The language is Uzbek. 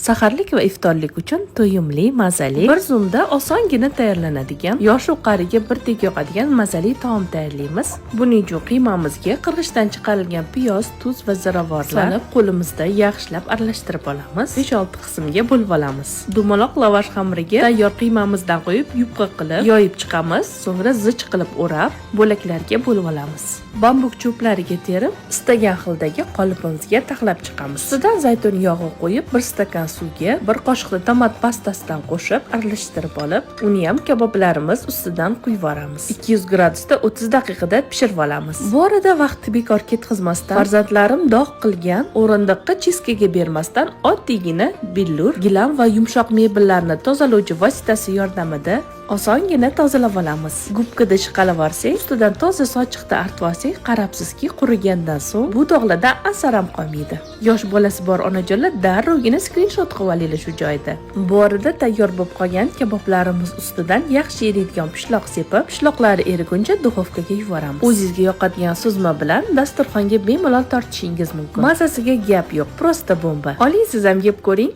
Saharlik va iftorlik uchun to'yimli, mazali, bir zumda osongina tayyorlanadigan, yosh-u qariga birdek yoqadigan mazali taom tayyorlaymiz. Buning uchun qiymamizga qirg'ichdan chiqarilgan piyoz, tuz va ziravorlar solib, qo'limizda yaxshilab aralashtirib olamiz. 5-6 qismga bo'lib olamiz. Dumaloq lavash xamiriga tayyor qiymamizdan qo'yib, yupqa qilib yoyib chiqamiz, so'ngra zich qilib o'rab, bo'laklarga bo'lib olamiz. Bambuk cho'plariga terib, istagan xildagi qolipimizga taxlab chiqamiz. Ustidan zaytun yog'i qo'yib, 1 stakan suvga 1 qoshiqda tomat pastasidan qo'shib, aralashtirib olib, uni ham kaboblarimiz ustidan quyib yuboramiz. 200 gradusda 30 daqiqada pishirib olamiz. Bu orada vaqtni bekor ketkazmasdan, farzandlarim dog' qilgan o'rindiqqa chiskaga bermasdan oddiygina billur, gilam va yumshoq mebellarni tozalovchi vositasi yordamida osongina tozalab olamiz. Gubkada chiqarib olsak, ustidan toza sochiqda artib olsak, qarabsizki, qurigandan so'ng bu dog'lardan asar ham qolmaydi. Yosh bolasi bor onajonlar darrovgina skrinshot qilib olinglar shu joyda. Bu orada tayyor bo'lib qolgan kaboblarimiz ustidan yaxshi eriydigan pishloq sepib, pishloqlari eriguncha duxovkaga yuboramiz. O'zingizga yoqadigan suzma bilan dasturxonga bemalol tortishingiz mumkin. Mazasiga gap yo'q, prosta bomba. Oling siz ham yeb ko'ring.